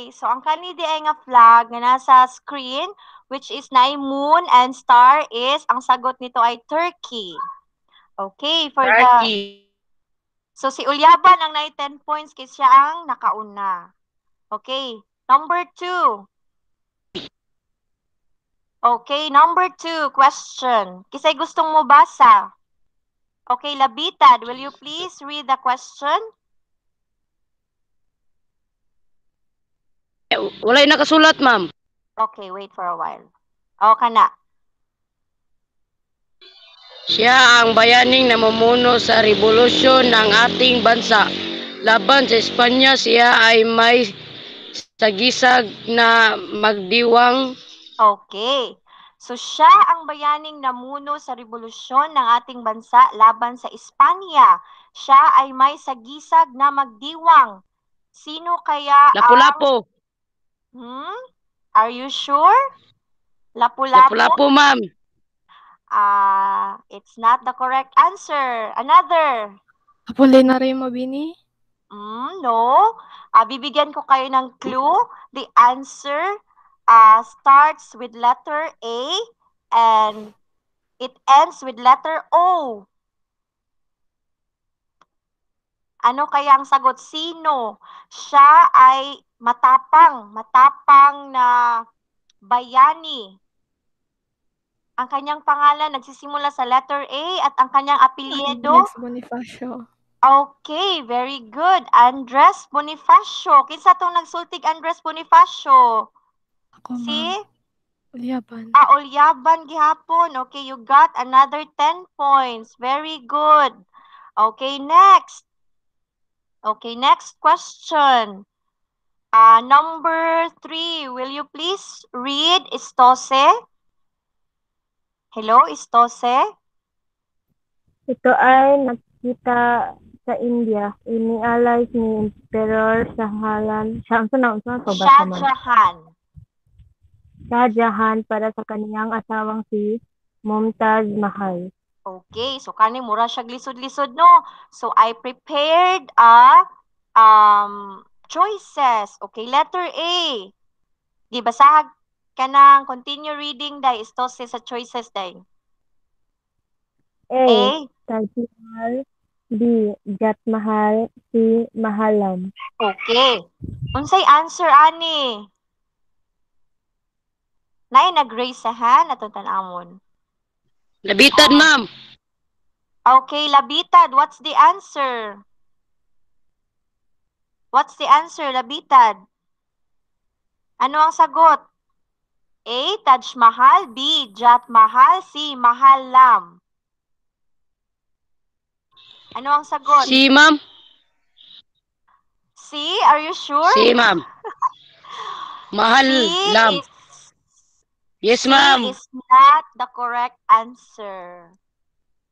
Okay, so ang kani di ay nga flag nga nasa screen, which is na moon and star is, ang sagot nito ay Turkey. Okay, for Turkey. so si Ulyaban ang nai 10 points kay siya ang nakauna. Okay, number 2. Okay, number 2 question. Kisay gustong mo basa? Okay, Labitad, will you please read the question? Walay nakasulat, ma'am. Okay, wait for a while. O, kana. Siya ang bayaning namumuno sa revolusyon ng ating bansa. Laban sa Espanya, siya ay may sagisag na magdiwang. Okay. So, siya ang bayaning namuno sa revolusyon ng ating bansa laban sa Espanya. Siya ay may sagisag na magdiwang. Sino kaya Lapu-lapu. Are you sure? Lapu-lapu? Lapu-lapu, ma'am. It's not the correct answer. Another. Apolinario Mabini? No. Bibigyan ko kayo ng clue. The answer starts with letter A and it ends with letter O. Ano kaya ang sagot? Sino? Siya ay matapang na bayani. Ang kanyang pangalan nagsisimula sa letter A at ang kanyang apelyido? Andres Bonifacio. Okay, very good. Andres Bonifacio. Kinsa tong nagsultig Andres Bonifacio? Ako, Si? ma'am. Ulyaban. Ulyaban gihapon. Okay, you got another 10 points. Very good. Okay, next. Okay, next question. Number 3, will you please read Istose? Hello, Istose? Ito ay nakita sa India. Inialay ni Emperor Shahjahan. Shahjahan para sa kaniyang asawang si Mumtaz Mahal. Okay, so kani mura siya lisod-lisod no. So I prepared choices. Okay, letter A. Di basahag ka ng continue reading dai Istose sa choices dai. A. Taj Mahal. B. Jat Mahal. C. Mahalam. Okay. Unsay answer ani? Nay nag-raise sa hand atong tan-amon. Labitad, ma'am. Okay, Labitad, what's the answer? What's the answer, Labitad? Ano ang sagot? A. Taj Mahal. B. Jat Mahal. C. Mahalam. Ano ang sagot? Si, ma'am. C. Are you sure? Si, ma'am. Mahal lam. Yes, ma'am. C is not the correct answer.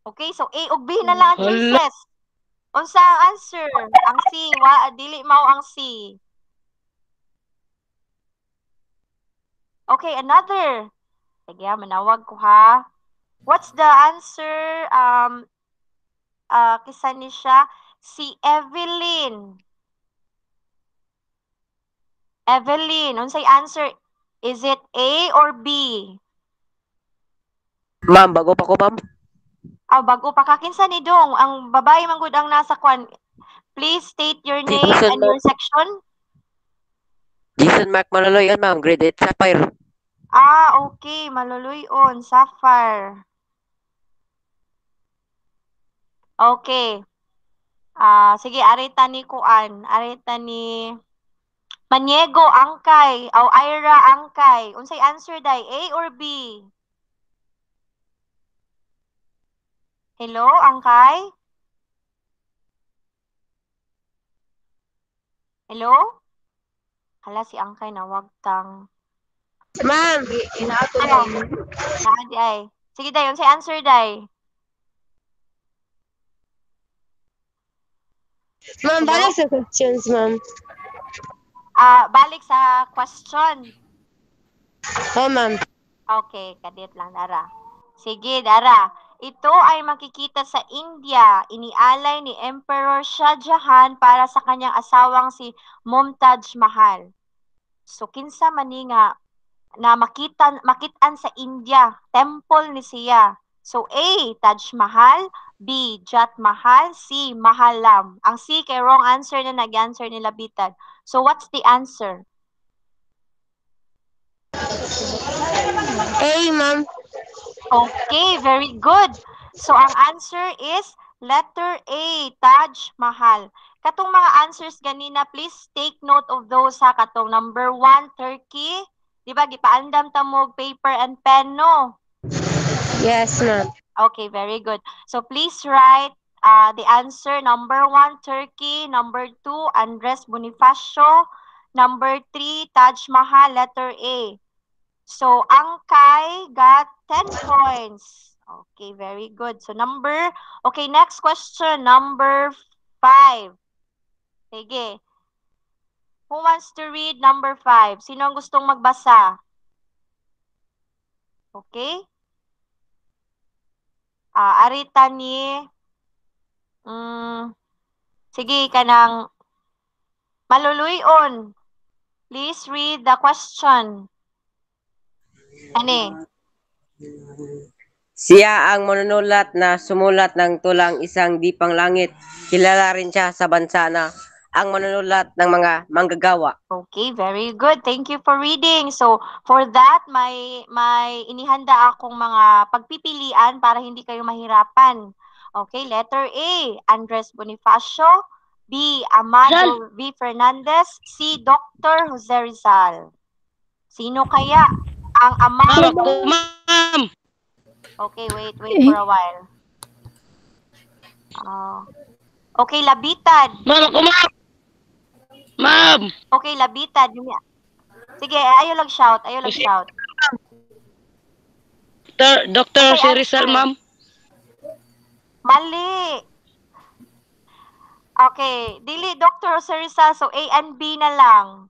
Okay, so A ug B na lang ang choices. Unsa ang answer? Ang C, dili mao ang C. Okay, another. Sige, manawag ko ha. What's the answer? Kisa ni siya, si Evelyn. Evelyn, unsay answer? Is it A or B? Ma'am, bago pa ko, ma'am. Bago pa ka. Kinsa ni Dong? Ang babae man gud ang nasa kwan. Please state your name Jason and your section. Jason Mark Malaloy, ma'am. Grade 8 Sapphire. Okay. Maluluyon. Sapphire. Okay. Sige, arita ni Kuan. Arita ni Maniego Angkay. Ira Angkay. Unsay answer day? A or B? Hello, Angkay? Hello? Hala, si Angkay na wagtang. Ma'am, inaato na. Naadi ay. Sige, day. Unsay answer day? Ma'am, balik sa questions, ma'am. Balik sa question. Oh, ma'am. Okay, kadit lang, Dara. Sige, Dara. Ito ay makikita sa India. Inialay ni Emperor Shah Jahan para sa kanyang asawang si Mumtaz Mahal. So kinsa man ni nga na makitaan sa India, temple ni siya. So A, Taj Mahal, B, Jat Mahal, C, Mahalam. Ang C kay wrong answer na nag-answer nila Bitag. So what's the answer? A, ma'am. Okay, very good. So ang answer is letter A, Taj Mahal. Katong mga answers ganina, please take note of those ha. Katong number 1, Turkey. Di ba, gipaandam ta mo paper and pen, no? Yes, ma'am. Okay, very good. So please write the answer. Number 1, Turkey. Number 2, Andres Bonifacio. Number 3, Taj Mahal, letter A. So, ang Kai got 10 points. Okay, very good. So, okay, next question, number 5. Sige. Who wants to read number 5? Sino ang gustong magbasa? Okay? Arita ni, sige, kanang maluluyon. Please read the question. Ani? Siya ang manunulat na sumulat ng tulang isang dipang langit. Kilala rin siya sa bansa na ang manunulat ng mga manggagawa. Okay, very good. Thank you for reading. So, for that, may inihanda akong mga pagpipilian para hindi kayo mahirapan. Okay, letter A, Andres Bonifacio. B, Amado V. Fernandez. C, Dr. Jose Rizal. Sino kaya ang Amado? Ma'am. Okay, wait for a while. Okay, Labitan. Ma'am, ako, ma'am. Ma'am. Okay, Labitan. Sige, ayaw lang shout. Dr. Okay, Jose Rizal, answer. ma'am. Mali. Okay, dili Dr. Jose Rizal, so A and B na lang.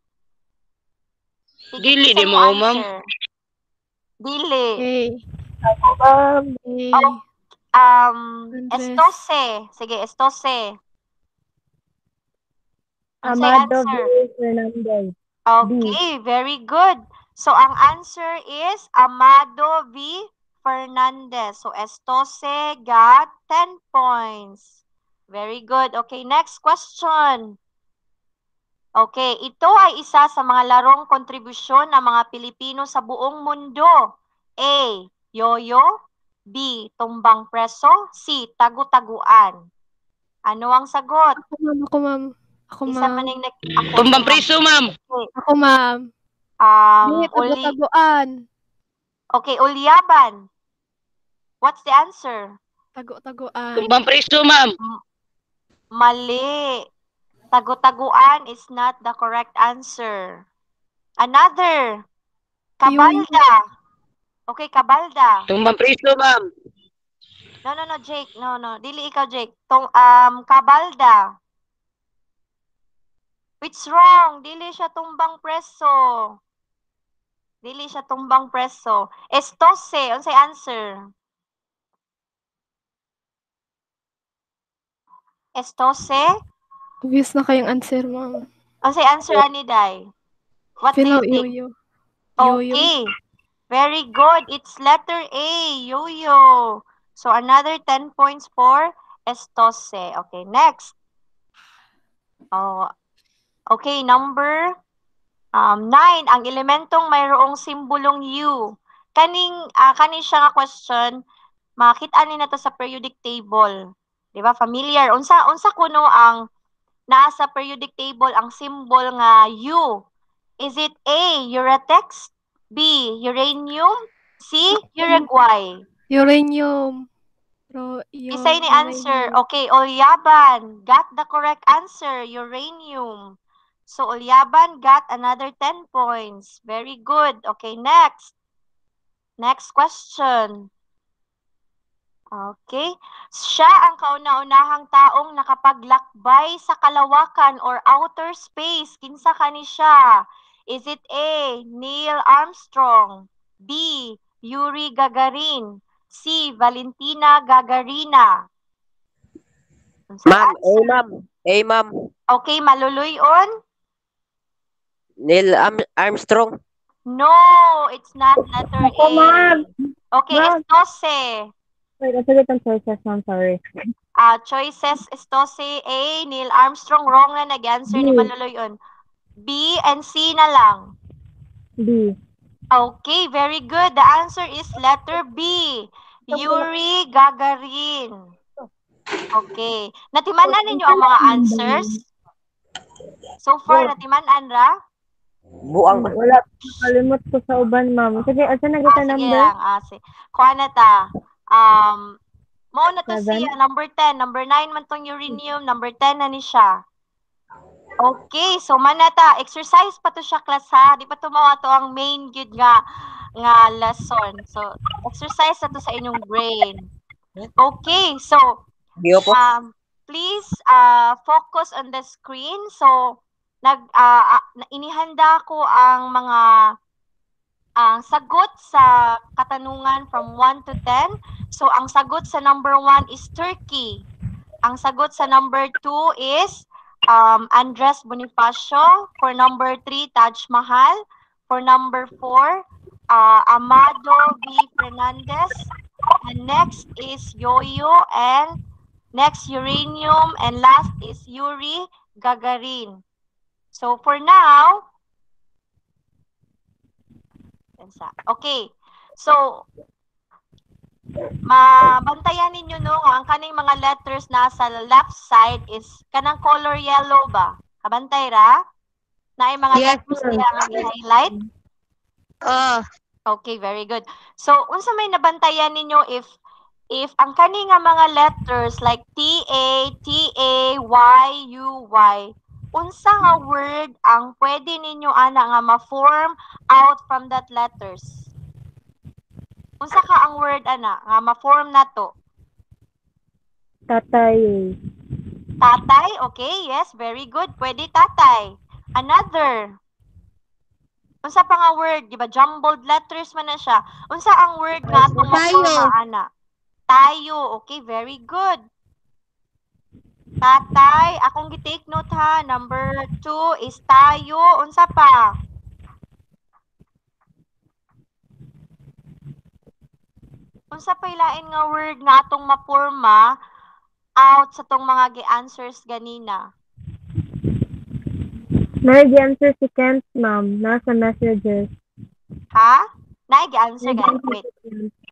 Sige, Dili isa di mo mo, ma'am. answer. Dili. A. Andres. Estose. Sige, Estose. Ano say Amado answer? V. Fernandez. Okay, very good. So, ang answer is Amado V. Fernandez. So, Estose got 10 points. Very good. Okay, next question. Okay, ito ay isa sa mga larong kontribusyon ng mga Pilipino sa buong mundo. A, yoyo. B, tumbang preso. C, tagu-taguan. Ano ang sagot? Ako, ma'am. Isa man yung Tumbang preso, ma'am. Ako, ma'am. Tagu-taguan. Okay, ulyaban. What's the answer? Tagu-taguan. Tumbang preso, ma'am. Mali. Tagu-taguan is not the correct answer. Another. Kabalda. Okay, kabalda. Tumbang preso, ma'am. No, Jake. No. Dili ikaw, Jake. Kabalda. Which wrong? Dili siya tumbang preso. Estose. Unsay answer? Estose? Obvious na kayong answer, ma'am. Unsay answer ani day? What do you think? Yoyo. Okay. Very good. It's letter A, yoyo. So, another 10 points for Estose. Okay, next. Okay, number 9. Ang elementong mayroong simbolong U. Kani siya nga question, makita ni na to sa periodic table. Di ba? Familiar. Unsa kuno ang nasa periodic table ang symbol nga U? Is it A, Uratex? B, uranium? C, Uruguay? Uranium. Isa ni answer. Okay, Olyaban got the correct answer, uranium. So, Olyaban got another 10 points. Very good. Okay, next. Next question. Okay. Siya ang kauna-unahang taong nakapaglakbay sa kalawakan or outer space. Kinsa kani siya? Is it A, Neil Armstrong? B, Yuri Gagarin? C, Valentina Gagarina? Ma'am, A, ma'am. Okay, maluluyon? Neil Armstrong. No, it's not letter Ako, A. ma'am. Okay, Ma'am. Estose. Wait, ang sagot ang choices, ma'am. Sorry. Choices, Estose, A, Neil Armstrong, wrong na nag-answer ni B. Maluloy yun. B and C na lang. B. Okay, very good. The answer is letter B. Yuri Gagarin. Okay. Natimanan ninyo ang mga answers? So far, natimanan ra? Buang ba? Wala. Kalimot ko sa uban, ma'am. Sige, asa na kita Sige number? lang. Kuha na ta. Mao na to siya. Number 10. Number 9 man tong uranium. Number 10 na ni siya. Okay, so manata, exercise pa to siya class ha. Di pa to mao to ang main good nga lesson. So exercise na to sa inyong brain. Okay, so Dio po. please focus on the screen. So inihanda ko ang mga sagot sa katanungan from 1 to 10. So ang sagot sa number 1 is Turkey. Ang sagot sa number 2 is Andres Bonifacio. For number 3, Taj Mahal. For number 4, Amado V. Fernandez. And next is Yoyo. And next, uranium. And last is Yuri Gagarin. So for now, okay. So, mabantayan ninyo no, ang kaning mga letters na sa left side is kanang color yellow ba? Kabantay ra? Na yung mga letters niya nga i-highlight? Okay, very good. So, unsa may nabantayan ninyo if ang kani nga mga letters like T-A, T-A, Y, U, Y, unsa nga word ang pwede ninyo ana nga ma-form out from that letters? Unsa ka ang word ana nga ma-form nato? Tatay. Tatay, okay, yes, very good. Pwede tatay. Another. Unsa pa nga word, di ba? Jumbled letters man na siya. Unsa ang word nga atong ma-forma ana? Tayo, okay, very good. Tatay, akong gi-take note ha. Number 2 is tayo. Unsa pa? Unsa pa ilain nga word nga atong maporma out sa tong mga gi-answers ganina? May answer si Kent, ma'am. Nasa messages. Ha? Gi-answer ka? Wait.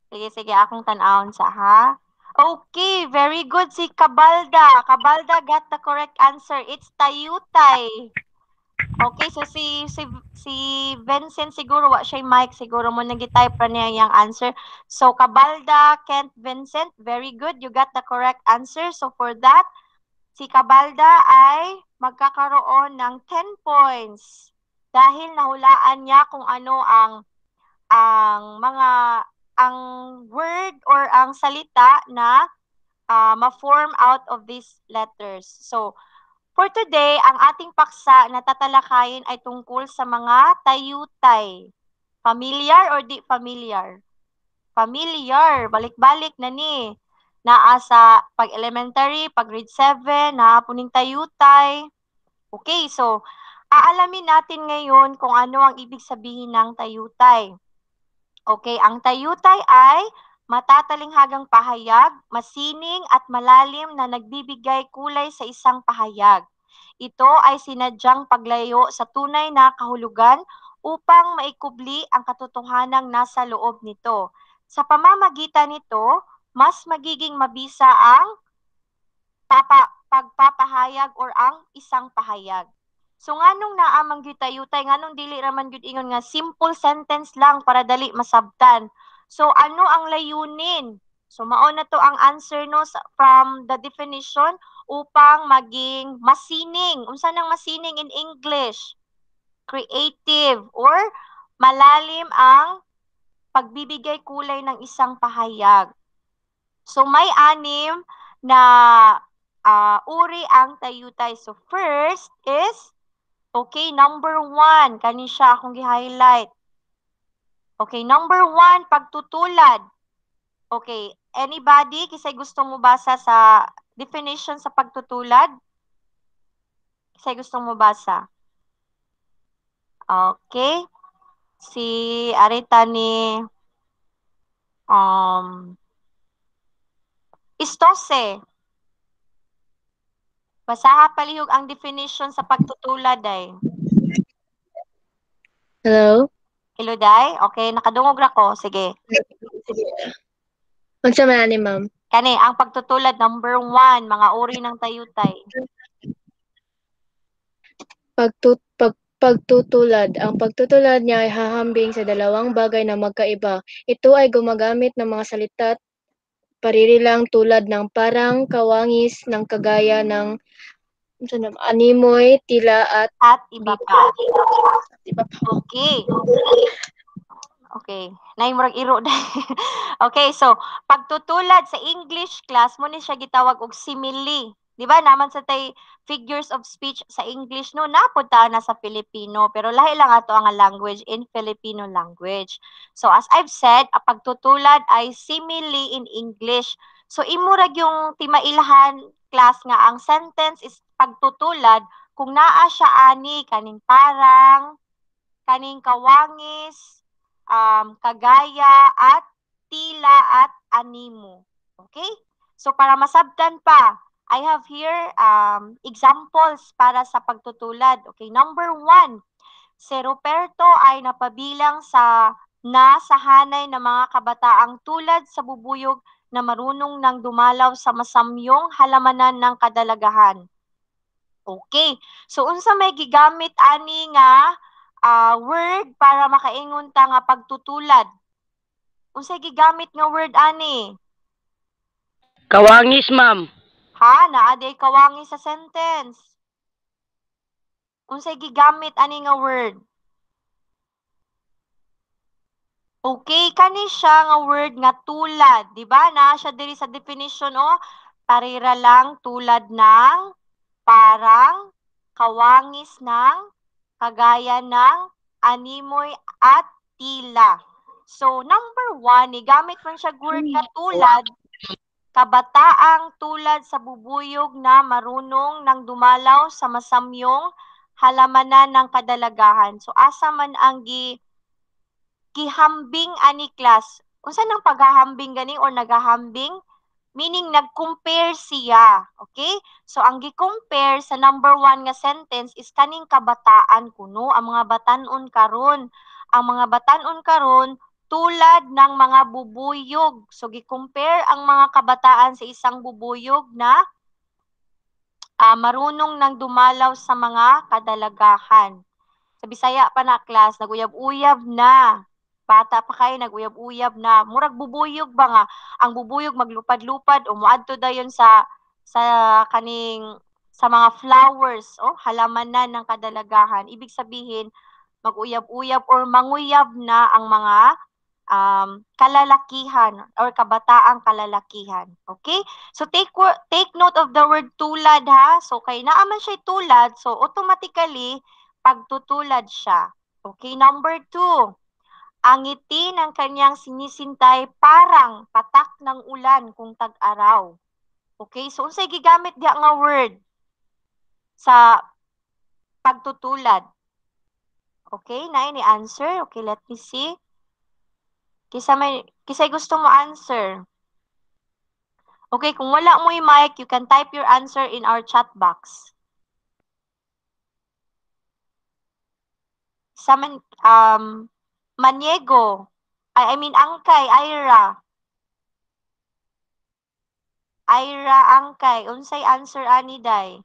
Sige, akong tan-awon sa ha. Okay, very good si Cabalda. Cabalda got the correct answer. It's tayutay. Okay, so si Vincent siguro wa siya mic, siguro mo nagi-type pa niya yung answer. So Cabalda, Kent, Vincent, very good. You got the correct answer. So for that, si Cabalda ay magkakaroon ng 10 points dahil nahulaan niya kung ano ang word or ang salita na ma-form out of these letters. So, for today, ang ating paksa na tatalakayin ay tungkol sa mga tayutay. Familiar or di familiar? Familiar. Balik-balik na ni. Naa sa pag-elementary, pag-grade 7, naapuning tayutay. Okay, so, aalamin natin ngayon kung ano ang ibig sabihin ng tayutay. Okay, ang tayutay ay matatalinghagang pahayag, masining at malalim na nagbibigay kulay sa isang pahayag. Ito ay sinadyang paglayo sa tunay na kahulugan upang maikubli ang katotohanang nasa loob nito. Sa pamamagitan nito, mas magiging mabisa ang pagpapahayag or ang isang pahayag. So nganong naamang gyud tayutay, nganong dili raman gyud ingon nga simple sentence lang para dali masabtan. So ano ang layunin? So mao na to ang answer no from the definition upang maging masining. Unsa nang masining in English? Creative or malalim ang pagbibigay kulay ng isang pahayag. So may 6 na uri ang tayutay. So first is okay, number 1. Kani siya akong gi-highlight. Okay, number 1, pagtutulad. Okay, anybody? Kisay gusto mo basa sa definition sa pagtutulad? Kisay gusto mo basa? Okay? Si arita ni istose. Basaha palihog ang definition sa pagtutulad ay. Hello? Hello, day? Okay, nakadungog ra ko. Sige. Unsa man ani, ma'am? Kani, ang pagtutulad, number 1, mga uri ng tayutay. Pagtutulad. Ang pagtutulad niya ay hahambing sa dalawang bagay na magkaiba. Ito ay gumagamit ng mga salita at paririlang tulad ng parang, kawangis, ng kagaya ng animoy, tila at At iba pa. iba pa. Okay. Okay. Naimurag iro day. Okay, so pagtutulad sa English class mo ni siya gitawag og simile. Di ba? Naman sa tay figures of speech sa English no napunta na sa Filipino pero lahi lang ato ang language in Filipino language. So as I've said, ang pagtutulad ay simile in English. So imurag yung timailahan class nga ang sentence is pagtutulad kung naa siya ani kaning parang, kaning kawangis, kagaya at tila at animo. Okay? So para masabtan pa, I have here examples para sa pagtutulad. Okay, number 1, si Ruperto ay napabilang sa hanay ng mga kabataang tulad sa bubuyog na marunong nang dumalaw sa masamyong halamanan ng kadalagahan. Okay. So unsa may gigamit ani nga word para makaingon ta nga pagtutulad? Unsay gigamit nga word ani? Kawangis, ma'am. Ha, naa day kawangi sa sentence. Unsay gigamit ani nga word? Okay, kani siya nga word nga tulad, di ba? Naa siya diri sa definition parira lang tulad ng, parang, kawangis ng, kagaya ng, animoy at tila. So, number 1, gamit man siya word nga tulad, kabataang tulad sa bubuyog na marunong nang dumalaw sa masamyong halamanan ng kadalagahan. So, asa man ang gihambing ani class? Unsa nang paghahambing gani or nagahambing? Meaning, nag-compare siya. Okay? So, ang gi-compare sa number 1 nga sentence is kaning kabataan kuno, ang mga batanon karon. Ang mga batanon karon tulad ng mga bubuyog. So, gi-compare ang mga kabataan sa isang bubuyog na marunong nang dumalaw sa mga kadalagahan. Sa Bisaya pa na class, naguyab-uyab na. Bata pa kayo, naguyab-uyab na. Murag bubuyog ba nga? Ang bubuyog maglupad-lupad o muadto dayon sa kaning sa mga flowers halamanan ng kadalagahan. Ibig sabihin maguyab-uyab or manguyab na ang mga kalalakihan or kabataang kalalakihan. Okay? So take note of the word tulad ha. So kay naa man siya tulad, so automatically pagtutulad siya. Okay, number 2. Ang ngiti ng kanyang sinisintay parang patak ng ulan kung tag-araw. Okay, so unsay gigamit diha nga word sa pagtutulad? Okay, na ini answer. Okay, let me see. Kisay gusto mo answer? Okay, kung wala mo yung mic, you can type your answer in our chat box. Maniego. I mean, Angkay, Ira. Ira, Angkay. Unsay answer ani day?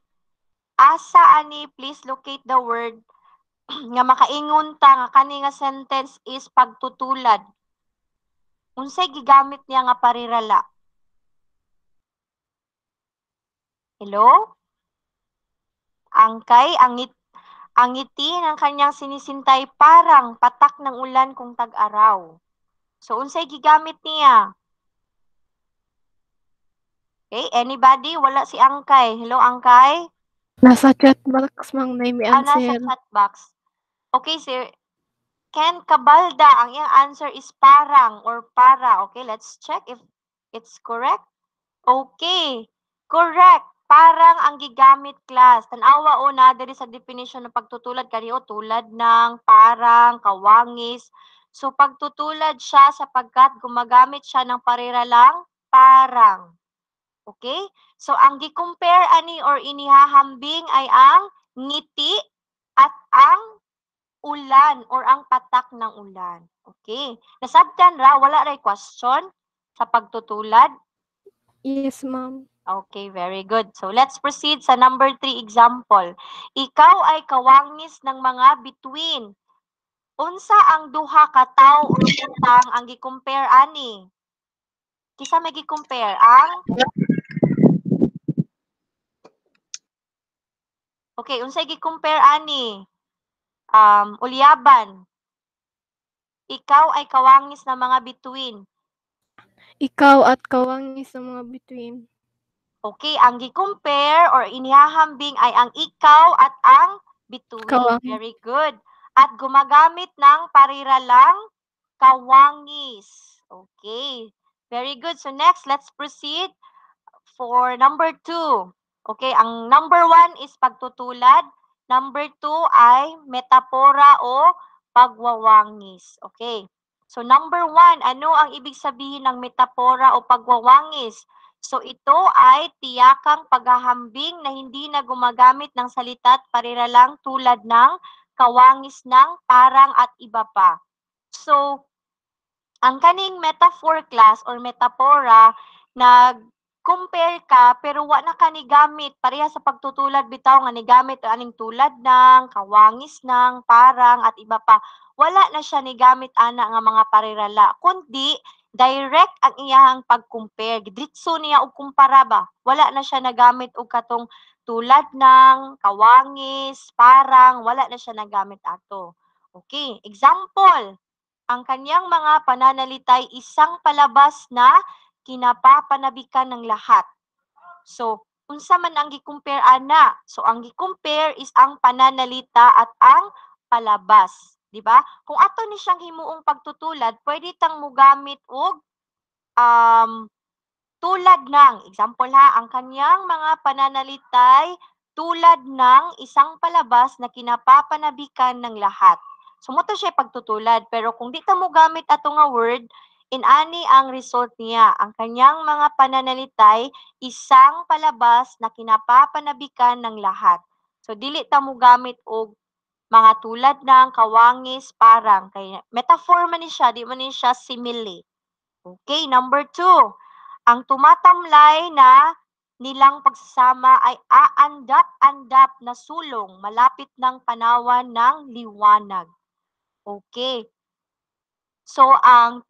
Asa ani, please locate the word nga makaingon ta nga kani nga sentence is pagtutulad. Unsay gigamit niya nga parirala? Hello? Angkay, ang ngiti ng kanyang sinisintay parang patak ng ulan kung tag-araw. So, unsay gigamit niya? Okay, anybody? Wala si Angkay. Hello, Angkay? Nasa chat box, mang may Nasa answer. chat box. Okay, sir. Ken Cabalda, ang iyang answer is parang or para. Okay, let's check if it's correct. Okay, correct. parang ang gigamit class. Tanawa una diri sa definition ng pagtutulad kaniyo tulad ng, parang, kawangis. So pagtutulad siya sapagkat gumagamit siya ng pariralang parang. Okay? So ang gi-compare ani or inihahambing ay ang ngiti at ang ulan or ang patak ng ulan. Okay? Nasabtan ra, wala ray question sa pagtutulad. Yes, ma'am. Okay, very good. So let's proceed sa number 3 example. Ikaw ay kawangis ng mga bituin. Unsa ang duha ka tawo or butang ang gi-compare ani? Kisa may gi-compare ang Okay, unsay gi-compare ani? Ulyaban. Ikaw ay kawangis ng mga bituin. Ikaw at kawangis sa mga bituin. Okay, ang gi-compare or inihahambing ay ang ikaw at ang bituin. Kawangis. Very good. At gumagamit ng pariralang kawangis. Okay. Very good. So next, let's proceed for number 2. Okay, ang number 1 is pagtutulad. Number 2 ay metapora o pagwawangis. Okay. So number 1, ano ang ibig sabihin ng metapora o pagwawangis? So ito ay tiyakang paghahambing na hindi na gumagamit ng salita at pariralang tulad ng kawangis ng, parang at iba pa. So ang kaning metaphor class or metapora, nag-compare ka pero wa na ka ni gamit pareha sa pagtutulad bitaw nga ni gamit aning tulad ng, kawangis ng, parang at iba pa. Wala na siya ni gamit ana nga mga parirala kundi direct ang iyahang pag-compare. Diretso niya og kumpara ba. Wala na siya nagamit og katong tulad ng, kawangis, parang, wala na siya nagamit ato. Okay, example. Ang kanyang mga pananalitay isang palabas na kinapapanabikan ng lahat. So, unsa man ang gi-compare ana? So, ang gi-compare is ang pananalita at ang palabas, di ba? Kung ato ni siyang himuong pagtutulad, pwede tang mogamit og tulad ng, example ha, ang kanyang mga pananalitay tulad ng isang palabas na kinapapanabikan ng lahat. So, mo to siya pagtutulad. Pero kung di ta mo gamit ato nga word, inani ang result niya. Ang kanyang mga pananalitay, isang palabas na kinapapanabikan ng lahat. So, dili ta mo gamit og mga tulad ng kawangis, parang. Kaya, metaphor man ni siya, di man ni siya simile. Okay, number 2. Ang tumatamlay na nilang pagsasama ay aandap-andap na sulong malapit ng panawan ng liwanag. Okay. So, ang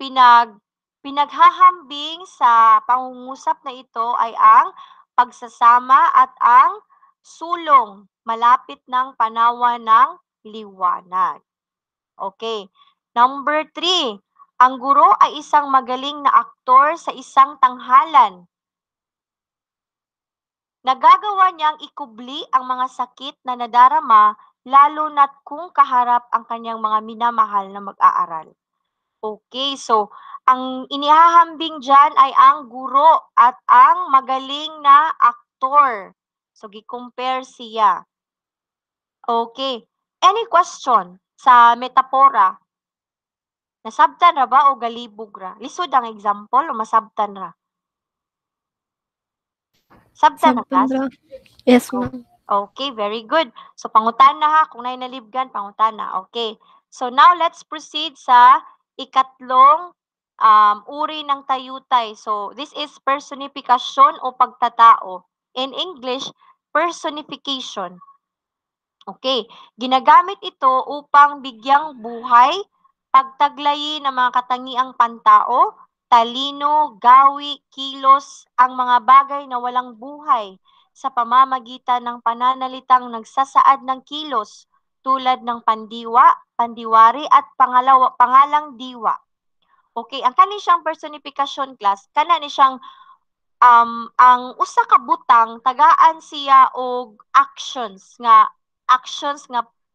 pinaghahambing sa pangungusap na ito ay ang pagsasama at ang sulong malapit ng panawan ng liwanag. Okay. Number 3. Ang guro ay isang magaling na aktor sa isang tanghalan. Nagagawa niyang ikubli ang mga sakit na nadarama lalo na't kung kaharap ang kanyang mga minamahal na mag-aaral. Okay, so ang inihahambing dyan ay ang guro at ang magaling na aktor. So, gi-compare siya. Okay. Any question sa metapora? Nasabtan ra ba o galibog ra? Lisod ang example o masabtan ra? Sabtan na class? Sabtan ra. Yes, ma'am. Okay, very good. So, pangutan na ha. Kung nalibgan, pangutan na. Okay. So, now let's proceed sa ikatlong uri ng tayutay. So, this is personification o pagtatao. In English, personification. Okay. Ginagamit ito upang bigyang buhay, pagtaglayin ng mga katangiang pantao, talino, gawi, kilos, ang mga bagay na walang buhay sa pamamagitan ng pananalitang nagsasaad ng kilos tulad ng pandiwa, pandiwari at pangalang diwa. Okay, ang kani siyang personification class, kana ni siyang ang usa ka butang tagaan siya og actions nga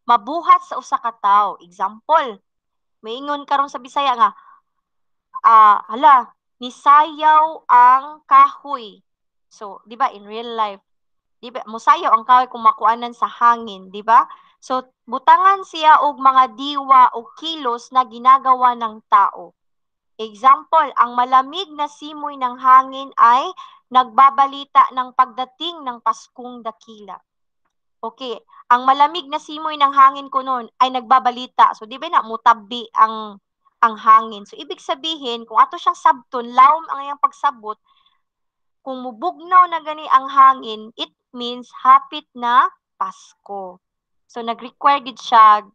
mabuhat sa usa ka tawo. Example, maingon karon sa Bisaya nga nisayaw ang kahoy. So, di ba in real life, Di ba? Musayaw ang kahoy kung makuanan sa hangin, di ba? So, butangan siya og mga diwa o kilos na ginagawa ng tao. Example, ang malamig na simoy ng hangin ay nagbabalita ng pagdating ng Paskong Dakila. Okay, ang malamig na simoy ng hangin ko noon ay nagbabalita. So, di ba na, mutabi ang hangin. So, ibig sabihin, kung ato siyang sabton, lawom ang iyang pagsabot, kung mubugnaw na gani ang hangin, it means hapit na Pasko. So, nag-require gid siya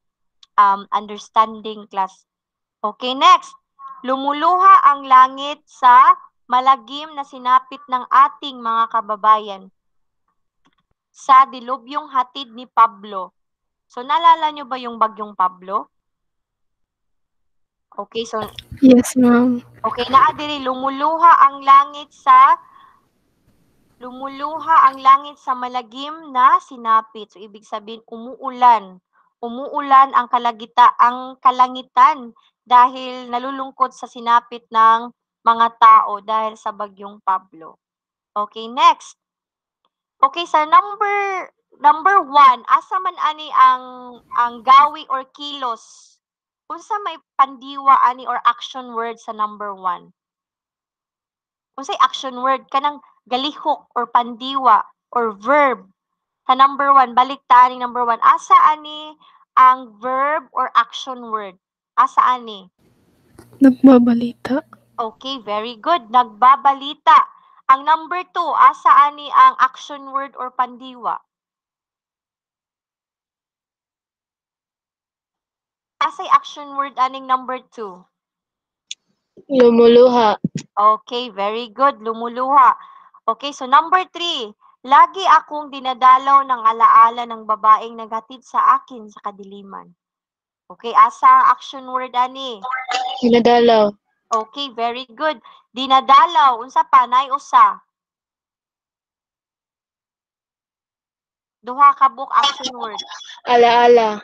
understanding class. Okay, next. Lumuluha ang langit sa malagim na sinapit ng ating mga kababayan sa dilubyong hatid ni Pablo. So, naalala nyo ba yung bagyong Pablo? Okay, so, Yes, ma'am. okay, naadiri, lumuluha ang langit sa malagim na sinapit. So, ibig sabihin, umuulan. Umuulan ang kalangitan dahil nalulungkot sa sinapit ng mga tao dahil sa bagyong Pablo. Okay, next. Okay, sa number 1, asa man ani ang gawi or kilos? Unsa may pandiwa ani or action word sa number 1? Unsay action word kanang galihok or pandiwa or verb sa number 1, balik ta ani number 1. Asa ani ang verb or action word? Asa ani? Nagbabalita. Okay, very good. Nagbabalita. Ang number 2, asa ani ang action word or pandiwa? Asay action word aning number 2? Lumuluha. Okay, very good. Lumuluha. Okay, so number 3. Lagi akong dinadalaw ng alaala ng babaeng naghatid sa akin sa kadiliman. Okay, asa action word ani? Dinadalaw. Okay, very good. Dinadalaw. Unsa pa? Nay usa. Duha ka book action word. Alaala.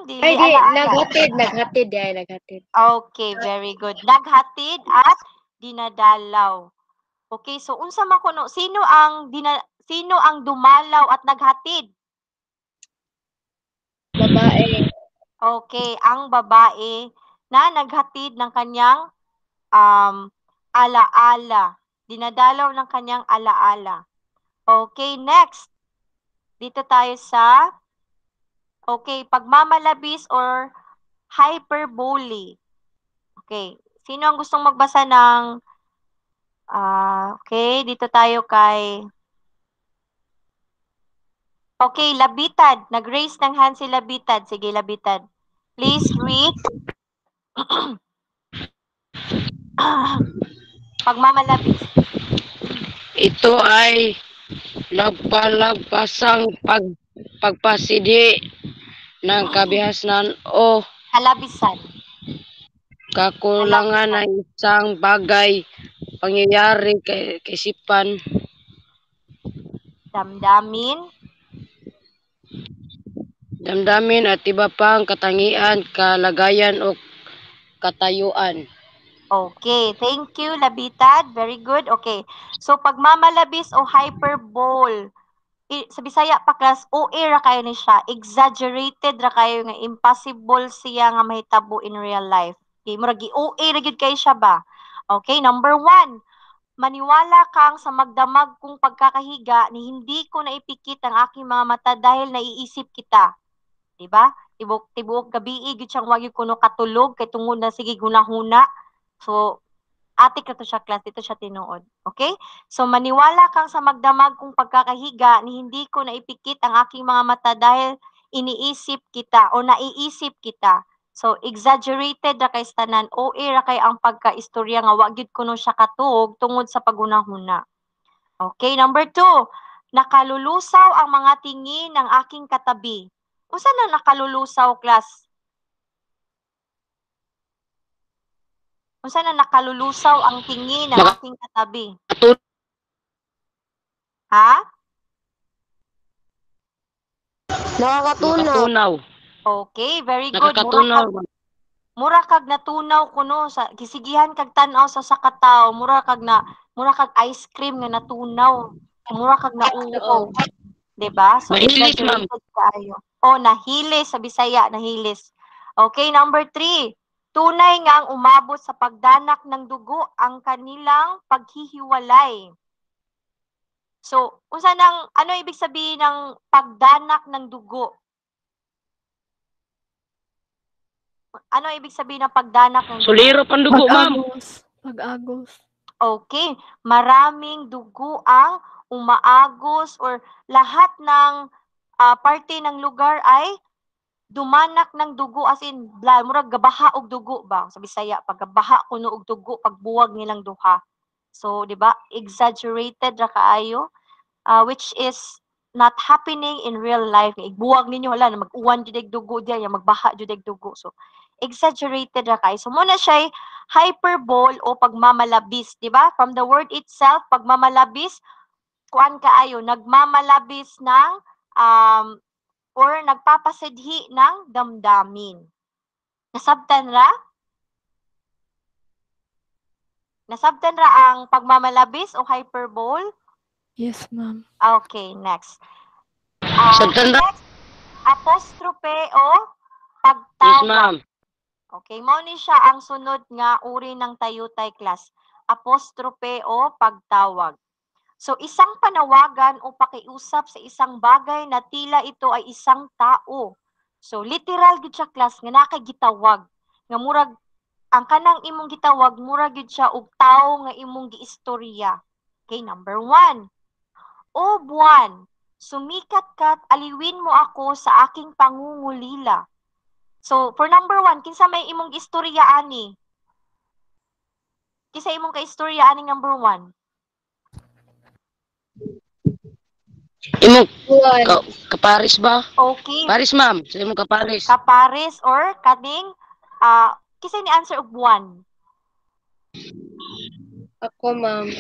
Dili Ay, di. alaala. Naghatid. Naghatid. Okay, very good. Naghatid at dinadalaw. Okay, so unsa man kuno? Sino ang dumalaw at naghatid? Babae. Okay, ang babae na naghatid ng kanyang alaala. Dinadalaw ng kanyang alaala. Okay, next. Dito tayo sa pagmamalabis or hyperbole. Okay, sino ang gustong magbasa ng okay, dito tayo kay okay, Labitad. Nag-raise ng hand si Labitad. Sige, Labitad. Please read. Pagmamalabis. Ito ay nagpalagpasang pagpasidi ng kabihasnan o Halabisan. kakulangan ng isang bagay, pangyayari, kaisipan, damdamin at iba pang katangian, kalagayan o katayuan. Okay, thank you, Labitad. Very good. Okay, so pagmamalabis o hyperbole. Sa Bisaya pa class, OA ra kayo ni siya. Exaggerated ra kayo nga impossible siya nga mahitabo in real life. Okay, murag OA ra gyud kay siya ba? Okay, number 1. Maniwala kang sa magdamag kong pagkakahiga ni hindi ko naipikit ang aking mga mata dahil naiisip kita. Diba? Tibuok gabi gyud siyang wagi kuno katulog kay tungod na sige hunahuna. So, atik na to siya class, dito siya tinuod. Okay? So, maniwala kang sa magdamag kong pagkakahiga ni hindi ko naipikit ang aking mga mata dahil iniisip kita o naiisip kita. So, exaggerated ra kay tanan, OA ra kay ang pagkaistorya nga wa gyud kuno siya katuog tungod sa pagunahuna. Okay, number 2. Nakalulusaw ang mga tingin ng aking katabi. Unsa na nakalulusaw, class? Unsa na nakalulusaw ang tingin ng aking katabi? Ha? Nakatunaw. Okay, very good. Nakakatunaw. Mura kag natunaw kuno sa gisigihan kag tan-aw sa sakataw, mura kag ice cream nga natunaw. Mura kag nauuhaw. Diba? So, Mahilis, ma'am. exaggerated kaayo. O, nahilis sa Bisaya, nahilis. Okay, number 3. Tunay nga ang umabot sa pagdanak ng dugo ang kanilang paghihiwalay. So, ano ibig sabihin ng pagdanak ng dugo? Ano ibig sabihin ng pagdanak ng dugo? Suliro pang dugo, ma'am. Pag-agos. Okay, maraming dugo ang umaagos or lahat ng parte ng lugar ay dumanak ng dugo as in blood, murag gabaha og dugo ba sa Bisaya, pag gabaha kuno og dugo pagbuwag nilang duha. So, di ba? Exaggerated ra kaayo, which is not happening in real life. Igbuwag ninyo wala na mag-uwan jud og dugo diya, magbaha jud og dugo. So, exaggerated ra kaayo. So, muna siya hyperbole o pagmamalabis, di ba? From the word itself, pagmamalabis, kuan kaayo, nagmamalabis ng or nagpapasidhi ng damdamin. Nasabtan ra? Nasabtan ra ang pagmamalabis o hyperbole? Yes, ma'am. Okay, next. Sabtan ra? Next, apostrophe o Yes, pagtawag. ma'am. Okay, mao ni siya ang sunod nga uri ng tayutay class. Apostrophe o pagtawag. So, isang panawagan o pakiusap sa isang bagay na tila ito ay isang tao. So, literal gid siya class nga nakagitawag. Nga murag ang kanang imong gitawag murag gid siya og tao nga imong giistorya. Okay, number 1. O buwan, sumikat kat aliwin mo ako sa aking pangungulila. So, for number 1, kinsa may imong giistorya ani? Kinsa imong kaistorya ani number 1? Imong Buwan. kaparis ba? Okay. Paris, ma'am. Sa imong kaparis. Kapares or kaning kinsa ni answer og buwan? Ako, ma'am.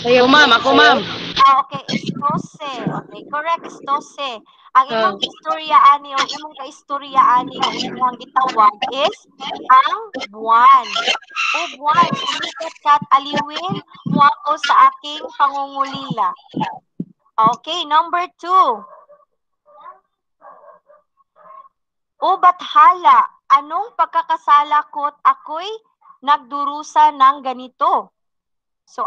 Ako, ma'am. Okay, estose. Okay, correct, estose. Ang imong istorya ani o imong kaistorya ani nga imong gitawag is ang buwan. O buwan, sumikat kat aliwin mo ako sa aking pangungulila. Okay, number 2. O bathala, anong pagkakasala ko't ako'y nagdurusa ng ganito? So,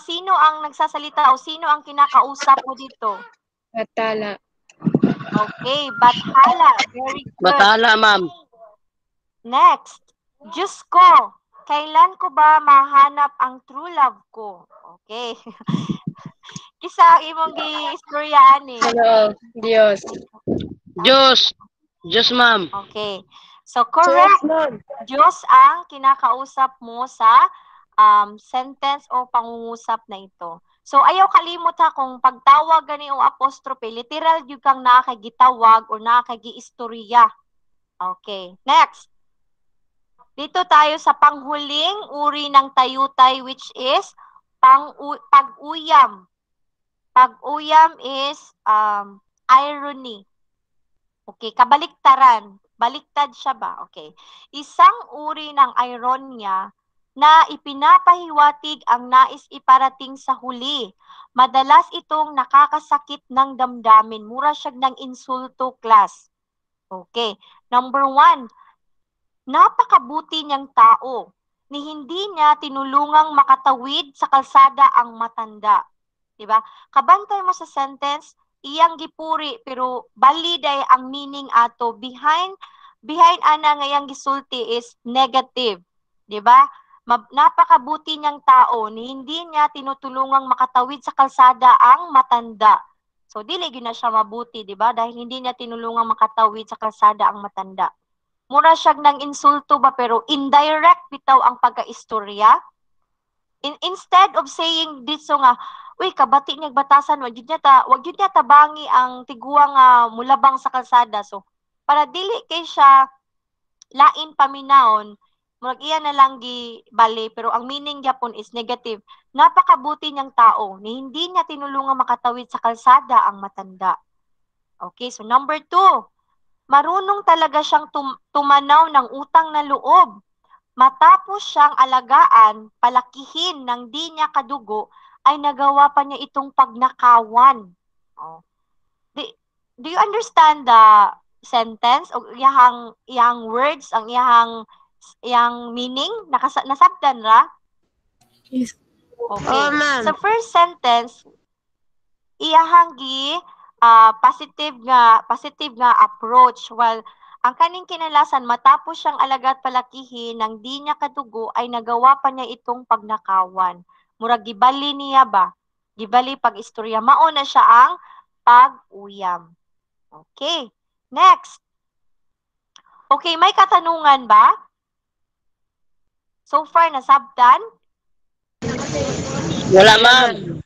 sino ang nagsasalita o sino ang kinakausap mo dito? Batala. Okay, bathala. Very good. Batala, ma'am. Next, Diyos ko, kailan ko ba mahanap ang true love ko? Okay. Kisa imong gi-istorya ani. Ano? Diyos. Diyos, ma'am. Okay. So, correct. Diyos ang kinakausap mo sa sentence o pangungusap na ito. So, ayaw kalimot ha kung pagtawag gani o apostrophe, literal yung kang nakakagitawag o nakakagiistorya. Okay. Next. Dito tayo sa panghuling uri ng tayutay which is pag-uyam. Pag-uyam is irony. Okay, kabaliktaran. Baliktad siya ba? Okay. Isang uri ng ironya na ipinapahiwatig ang nais iparating sa huli. Madalas itong nakakasakit ng damdamin. Mura siya ng insulto class. Okay. Number 1. Napakabuti niyang tao ni hindi niya tinulungang makatawid sa kalsada ang matanda. Diba? Kabantay mo sa sentence, iyang gipuri pero baliday ang meaning ato behind ana nga iyang gisulti is negative. Diba? Napakabuti niyang tao ni hindi niya tinutulungang makatawid sa kalsada ang matanda. So dili gyud na siya mabuti, diba? Dahil hindi niya tinulungang makatawid sa kalsada ang matanda. Mura siya ng insulto ba pero indirect bitaw ang pagkaistorya. Instead of saying dito nga, uy, kabati niyang batasan, wag yun niya tabangi ang tiguang mulabang sa kalsada. So, para dili kay siya lain paminaon, murag iya na lang gibali, pero ang meaning Japon is negative. Napakabuti niyang tao, ni hindi niya tinulungan makatawid sa kalsada ang matanda. Okay, so number 2, marunong talaga siyang tumanaw ng utang na loob. Matapos siyang alagaan, palakihin ng di niya kadugo, ay nagawa pa niya itong pagnakawan. Oh. Do you understand the sentence o iyang words, ang iyang meaning? Nasabtan ra? Yes. Okay. ma'am. Sa first sentence, iyahang positive nga approach, while ang kaning kinalasan matapos siyang alagat palakihin nang di niya kadugo ay nagawa pa niya itong pagnakawan. Murag gibali niya ba? Gibali pag istorya. Mao na siya ang pag-uyam. Okay. Next. Okay, may katanungan ba? So far nasabtan? Wala, ma'am.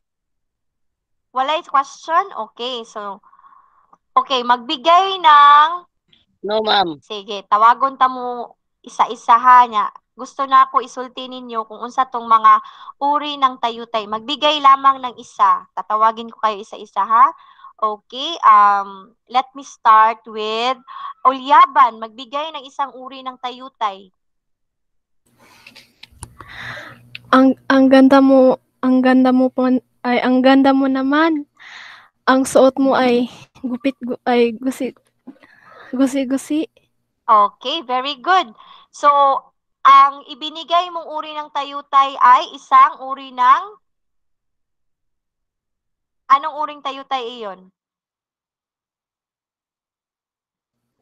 Walay question? Okay, so okay, magbigay ng No, ma'am. sige, tawagon ta mo isa-isa ha nya. Gusto na ako isulti ninyo kung unsa tong mga uri ng tayutay. Magbigay lamang ng isa. Tatawagin ko kayo isa-isa ha. Okay, let me start with Ulyaban. Magbigay ng isang uri ng tayutay. Ang ganda mo po ay ang ganda mo naman. Ang suot mo ay gusi-gusi. Okay, very good. So, ang ibinigay mong uri ng tayutay ay isang uri ng anong uring tayutay iyon?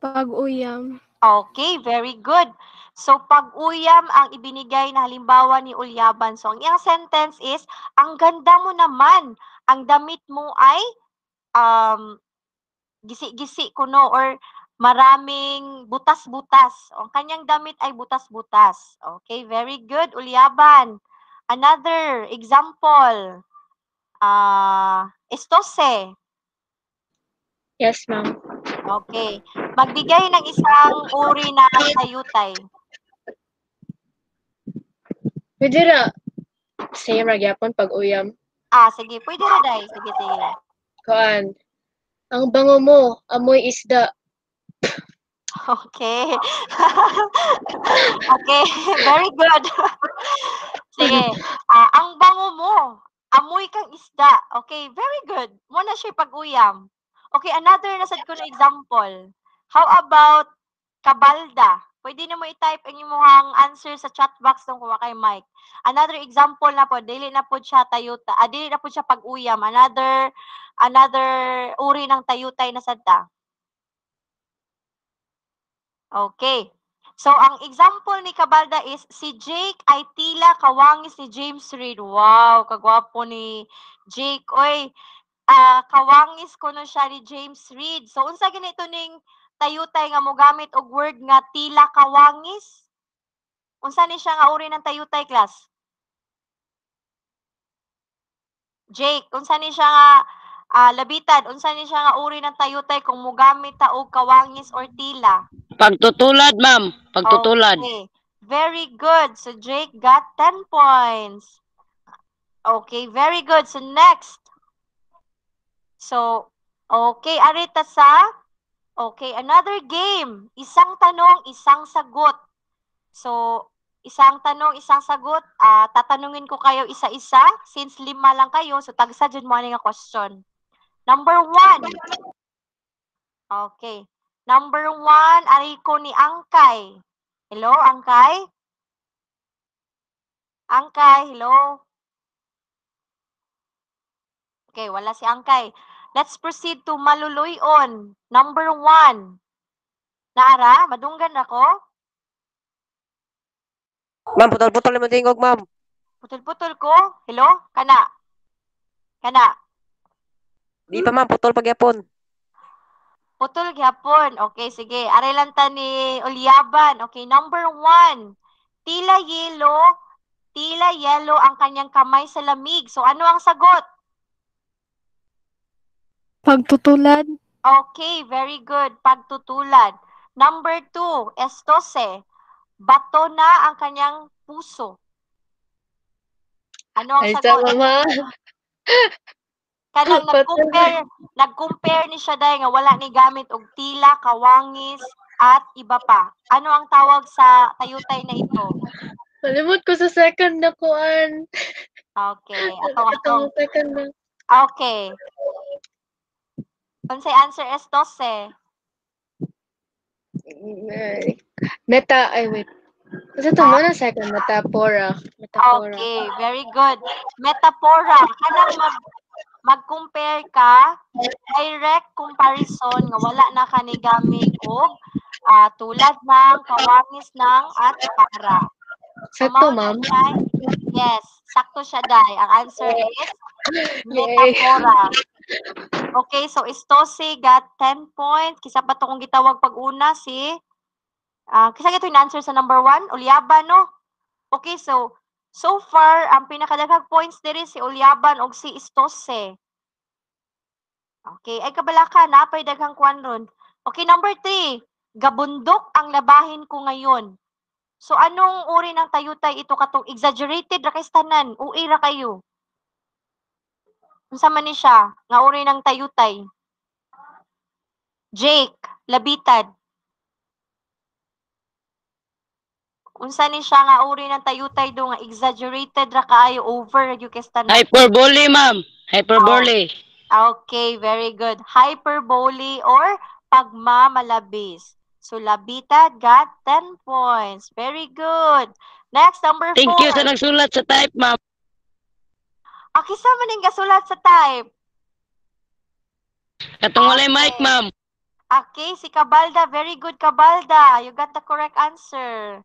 Pag-uyam. Okay, very good. So, pag-uyam ang ibinigay na halimbawa ni Ulyaban. So, ang iyang sentence is, ang ganda mo naman. Ang damit mo ay gisi-gisi kuno or maraming butas-butas. Ang kanyang damit ay butas-butas. Okay, very good, Ulyaban. Another example. Estose. Yes, ma'am. Okay. Magbigay ng isang uri ng tayutay. Pwede ra same ra gyapon pag-uyam. Sige. Pwede na, Day. Sige, sige. Kuan. Ang bango mo, amoy isda. Okay. Okay. Very good. Sige. Ang bango mo, amoy kang isda. Okay. Very good. Muna siya pag-uyam. Okay. Another nasad ko na example. How about kabalda? Pwede na mo i-type ang imong answer sa chat box ng kuha kay Mike. Another example na po, dili na po siya tayuta, dili na po siya pag-uyam. Another uri ng tayutay na sadta. Okay. So, ang example ni Kabalda is, si Jake ay tila kawangis ni James Reid. Wow, kagwapo ni Jake. Oy, kawangis ko no siya ni James Reid. So, unsa ganito ning tayutay nga mogamit og word nga tila kawangis? Unsa ni siya nga uri ng tayutay, class? Jake, unsa ni siya nga labitan? Unsa ni siya nga uri ng tayutay kung mogamit ta og kawangis or tila? Pagtutulad, ma'am. Pagtutulad. Okay. Very good. So, Jake got 10 points. Okay, very good. So, next. So, okay, arita sa, okay, another game. Isang tanong, isang sagot. So, isang tanong, isang sagot. Tatanungin ko kayo isa-isa. Since 5 lang kayo, so tagsa dyan mo nga question. Number 1. Okay. Number 1, ari ko ni Angkay. Hello, Angkay? Angkay, hello? Okay, wala si Angkay. Let's proceed to Maluluyon. Number 1. Naara, madunggan ako? Ma'am, putol-putol mo tingog, ma'am. Putol-putol ko? Hello? Kana? Kana? Di pa, ma'am, putol pagyapon. Putol gyapon. Okay, sige. Aray lang ta ni Ulyaban. Okay, number 1. Tila yellow ang kanyang kamay sa lamig. So, ano ang sagot? Pagtutulad. Okay, very good. Pagtutulad. Number 2, estose. Bato na ang kanyang puso. Ano ang Ay, sagot? mama. Kanang nag-compare ni siya dahil nga wala ni gamit og tila, kawangis, at iba pa. Ano ang tawag sa tayutay na ito? Malimot ko sa second na kuan. Okay, ato. Atong second na. Okay. Unsay answer is 12. Wait. Kasi ito mo na second, metapora. Okay, very good. Metapora, kanang mag-compare ka, direct comparison nga wala na kanigamit og tulad ng kawangis ng at para. So, Sakto, mao na ma'am. siya. Yes, sakto siya dai. Ang answer is Yay. metapora. Okay, so Istose got 10 points. Kisa pa to kung gitawag pag-una si kisa gito yung answer sa number 1, Ulyaban, no? Okay, so far ang pinakadaghang points diri si Ulyaban og si Istose. Okay, ay kabalaka na pay daghang kwan ron. Okay, number 3, gabundok ang labahin ko ngayon. So anong uri ng tayutay ito katong exaggerated ra kay tanan, ui ra kayo. Unsa man ni siya nga uri ng tayutay? Jake, labitad. Unsa ni siya nga uri ng tayutay do nga exaggerated ra kaayo, over ra gyud kay tanan. Hyperbole, ma'am. Hyperbole. Okay, very good. Hyperbole or pagmamalabis. So labitad got 10 points. Very good. Next, number 4. Thank you sa nagsulat sa type, ma'am. Kisa man ning gasulat sa type. Katong walay mic, ma'am. Okay, si Cabalda. Very good, Cabalda. You got the correct answer.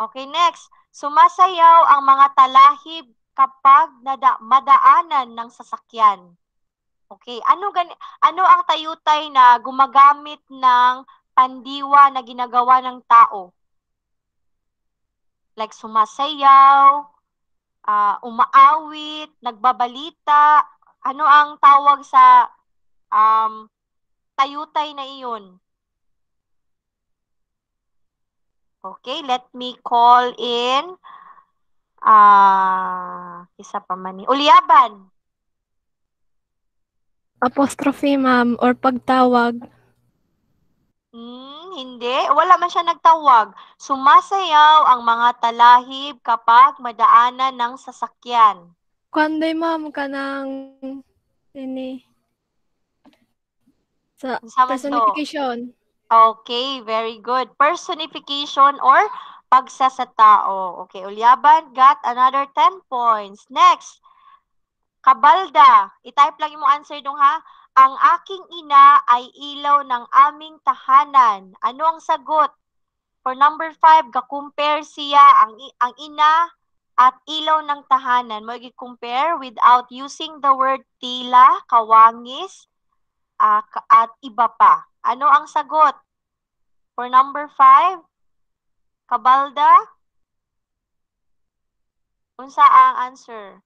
Okay, next. Sumasayaw ang mga talahib kapag madaanan ng sasakyan. Okay, ano ang tayutay na gumagamit ng pandiwa na ginagawa ng tao? Like sumasayaw, umaawit, nagbabalita. Ano ang tawag sa tayutay na iyon? Okay, let me call in isa pa man ni Ulyaban. Apostrophe, ma'am, or pagtawag. Hindi. Wala man siya nagtawag. Sumasayaw ang mga talahib kapag madaanan ng sasakyan. Kuanday, ma'am, kanang ini sa Unsa man to? personification. Okay, very good. Personification or pagsasatao. Okay, Ulyaban got another 10 points. Next, Cabalda. I-type lang yung answer dong ha. Ang aking ina ay ilaw ng aming tahanan. Ano ang sagot? For number 5, ga-compare siya ang ina at ilaw ng tahanan. Mo i-compare without using the word tila, kawangis, at iba pa. Ano ang sagot? For number 5, Cabalda? Unsa ang answer?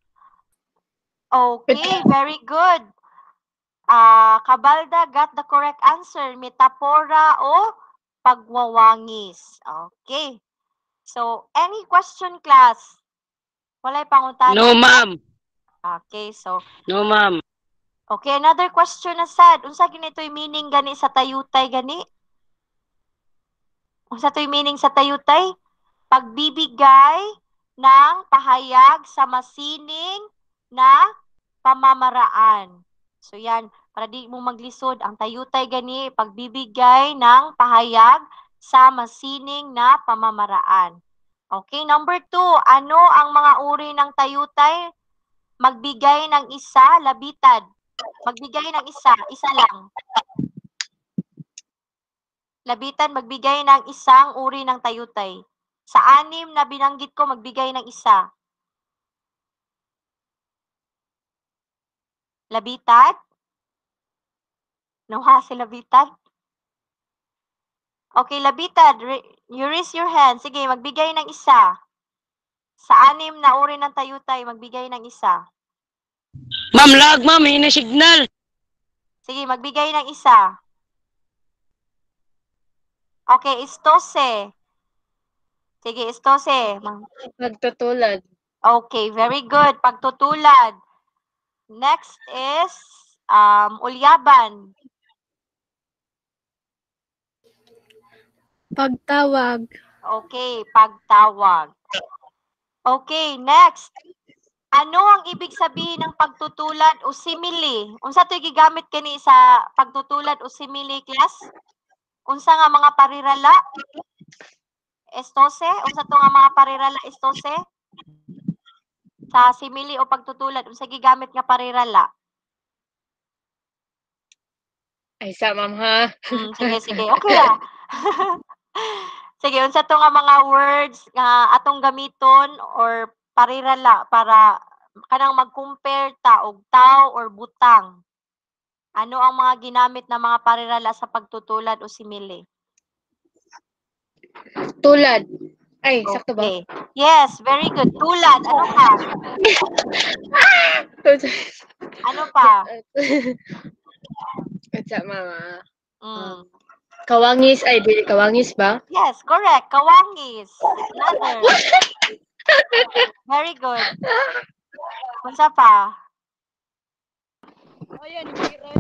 Okay, very good. Cabalda got the correct answer. Metapora o pagwawangis. Okay. So, any question, class? Walay pangutan? No, ma'am. Okay, so, No, ma'am. okay, another question na sad. Unsa ginito'y meaning gani sa tayutay gani? Unsa to'y meaning sa tayutay? Pagbibigay ng pahayag sa masining na pamamaraan. So yan, para di mo maglisod, ang tayutay gani, pagbibigay ng pahayag sa masining na pamamaraan. Okay, number 2, ano ang mga uri ng tayutay? Magbigay ng isa, labitad. Magbigay ng isa lang. Labitan, magbigay ng isang uri ng tayutay. Sa 6 na binanggit ko, magbigay ng isa. Labitan? Nawa si labitan? Okay, labitan, you raise your hand. Sige, magbigay ng isa. Sa 6 na uri ng tayutay, magbigay ng isa. Ma'am, lag, ma'am. Hina signal. Sige, magbigay ng isa. Okay, Istose. Sige, Istose. Pagtutulad. Okay, very good. Pagtutulad. Next is Ulyaban. Pagtawag. Okay, pagtawag. Okay, next. Ano ang ibig sabihin ng pagtutulad o simile? Unsa to'y gigamit kani sa pagtutulad o simile, class? Unsa nga mga parirala? Estose? Unsa to nga mga parirala estose? Sa simile o pagtutulad, unsa gigamit nga parirala? Ay, sa ma'am ha. Sige. Okay ra. Sige, unsa to nga mga words nga atong gamiton or parirala para kanang mag-compare ta og tao or butang. Ano ang mga ginamit na mga parirala sa pagtutulad o simile? Tulad. Ay, sakto ba? Okay. Yes, very good. Tulad, ano pa? Ano pa? At sa mama. Mm. Kawangis, ay, dili kawangis ba? Yes, correct. Kawangis. Another. Very good. Unsa pa?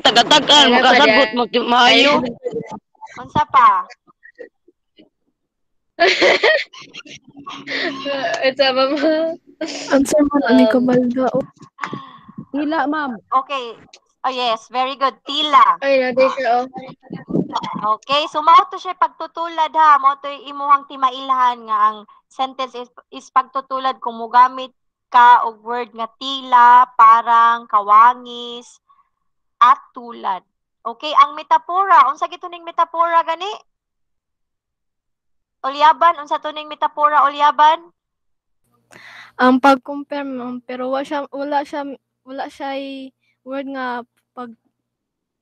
Taga-tagan, Wala pa makasagot, diyan. maayo. Unsa pa? At sa mama. Answer man ani kabalda. Hila, ma'am. Okay. Oh yes, very good. Tila. Ay, naday siya, oh. Okay, so mao to siya pagtutulad ha. Mao to imuhang timailhan nga ang sentence is pagtutulad kung mogamit ka og word nga tila, parang, kawangis, at tulad. Okay, ang metapora, unsa gito ning metapora gani? Ulyaban, unsa to ning metapora ulyaban? Ang pag-compare ma'am, pero wala siya word nga pag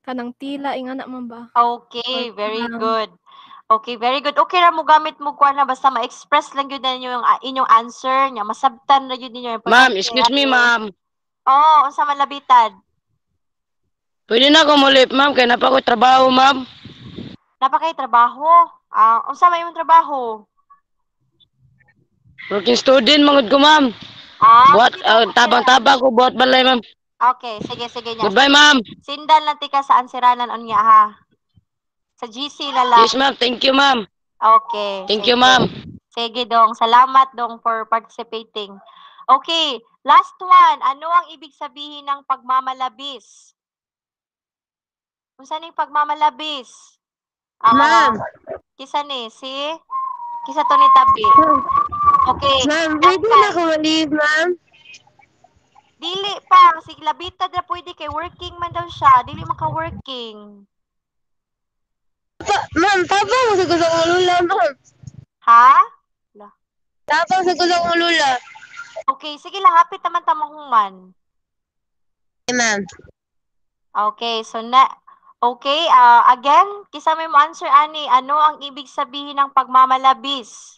kanang tila ingana man ba? Okay, Or very parang- good. Okay, very good. Okay ra mo gamit mo kuan na basta ma-express lang gyud ninyo yung inyong answer nya, masabtan ra gyud ninyo. Ma'am, excuse me, ma'am. Oh, unsa man labitan? Pwede na ako mulip, ma'am, kaya napa ko trabaho, ma'am. Napakay trabaho. Unsa may imong trabaho? Working student, mangod ko, ma'am. Buat, Sige lang, okay ra. tabang-tabang ko, buat balay, ma'am. Okay, sige nya. Goodbye, ma'am. Sindan lang tika sa answeranan unya ha. Sa GC na lang. Yes, ma'am. Thank you, ma'am. Okay. Thank sige. you, ma'am. Sige dong. Salamat dong for participating. Okay, last one. Ano ang ibig sabihin ng pagmamalabis? Unsa ning pagmamalabis? Ma'am. Kisa ni kisa to ni tabi. Okay. Ma'am, pwede na ako ma-leave, ma'am? Dili pa, si labitad na pwede kay working man daw siya. Dili maka-working. Ma'am, tabang mo sa gulong ulula, ma'am. Ha? Tabang sa gulong ulula. Okay, sige lang, hapit naman tamahuman. Okay, ma'am. Okay, so okay, again, kisa may mo answer ani, ano ang ibig sabihin ng pagmamalabis?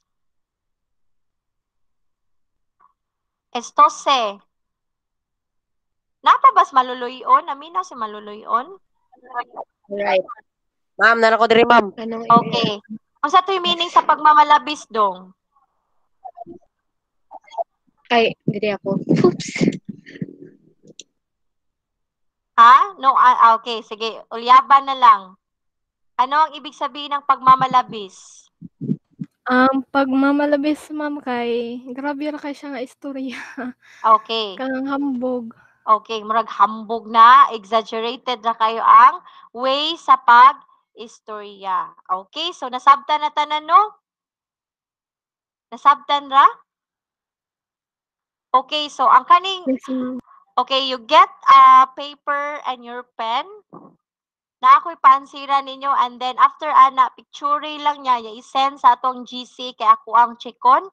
Estose. Napabas maluluyon? Naminaw si maluluyon? Right. Ma'am, nara ko diri, ma'am. Anong Okay. Unsa to yung meaning sa pagmamalabis dong? Ay, dili ako. Oops. Ha? No, okay, sige. Ulyaban na lang. Ano ang ibig sabihin ng pagmamalabis? Ang pagmamalabis ma'am kay grabe ra kay siya nga istorya. Okay. Kanang hambog. Okay, murag hambog na, exaggerated na kayo ang way sa pag-istorya. Okay, so nasabtan na tanan no? Nasabtan ra? Okay, so ang kaning Yes ma'am. okay, you get a paper and your pen. Na ako'y pansira ninyo and then after ana picture lang niya i-send sa atong GC kay ako ang chikon.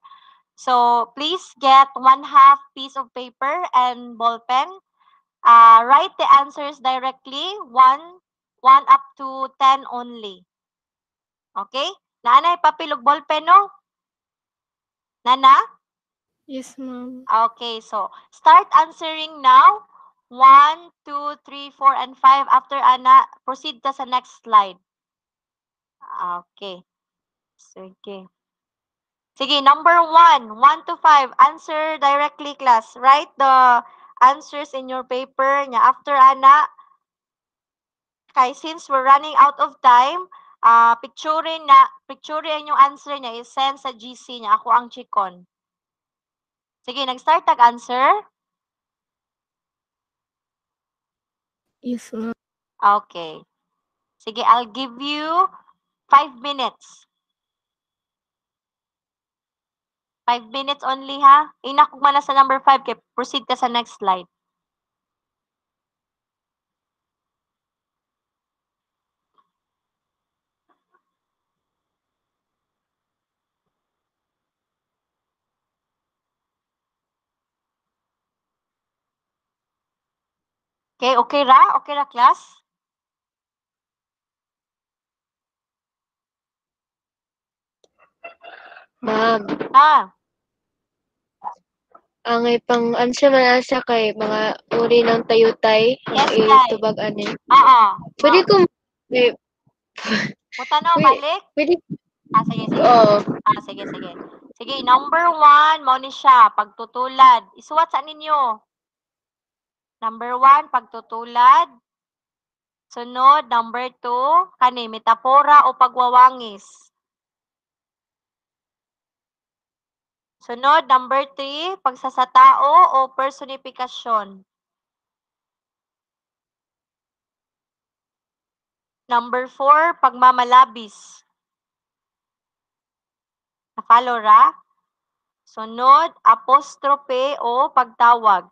So please get 1/2 piece of paper and ball pen. Write the answers directly, 1 up to 10 only. Okay? Naanay papel ug ball pen no? Nana? Yes ma'am. Okay, so start answering now. 1, 2, 3, 4, and 5. After ana, proceed ka sa next slide. Okay. Sige. Sige, number 1, 1 to 5. Answer directly, class. Write the answers in your paper. Nya after ana, kay since we're running out of time, picturein yung answer niya, i-send sa GC niya. Ako ang chikon. Sige, nag-start tag-answer. Yes, ma'am. Okay. Sige, I'll give you 5 minutes. 5 minutes only, ha? Inakog man na sa number 5, kaya proceed ka sa next slide. Okay, okay ra? Okay ra, class? Ma'am, Ha? ang ipang-answer man siya kay mga uri ng tayutay, Yes, ang guys. itubag ani. Oo. Pwede ko, eh, Mutano, pwede, balik? pwede, Sige, sige. oo. Sige, sige. Sige, number 1, mao ni siya, pagtutulad. Isuwat sa ninyo. Number 1, pagtutulad. Sunod, number 2, kani, metapora o pagwawangis. Sunod, number 3, pagsasatao o personifikasyon. Number 4, pagmamalabis. Na-follow ra? Sunod, apostrope o pagtawag.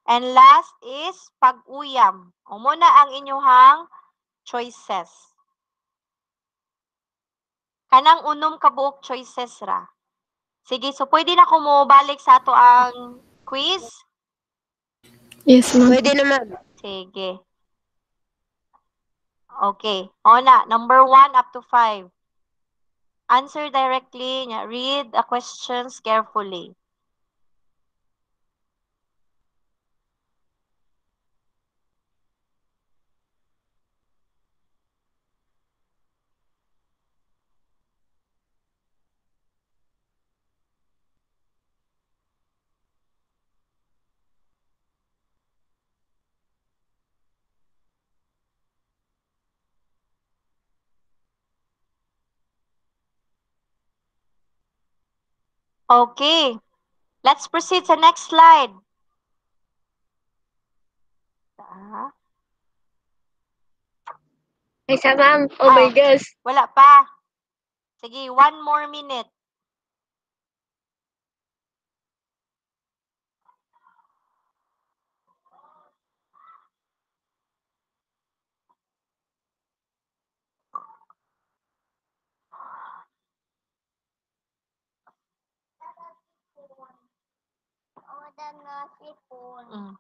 And last is pag-uyam. O muna ang inyuhang choices. Kanang unom kabuok choices ra. Sige, so pwede na ko mo balik sa ato ang quiz? Yes, ma'am. Pwede naman. Sige. Okay. O na, number 1 up to 5. Answer directly. Read the questions carefully. Okay. Let's proceed sa next slide. Isa ma'am, oh my gosh. Wala pa. Sige, 1 more minute.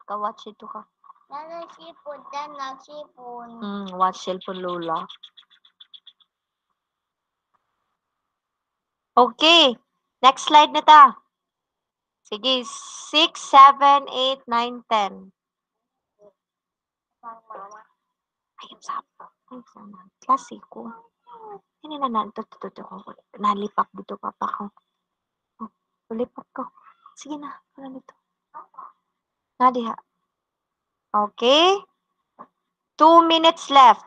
Ka-watch ito ka. Watch cellphone Lola. Okay. Next slide na ta. Sige, 6, 7, 8, 9, 10. Ayun sa klase ko. Hindi na ko. Nalipak dito pa ko. Lipak ko. Sige na, wala dito. Nadiha. Okay. 2 minutes left.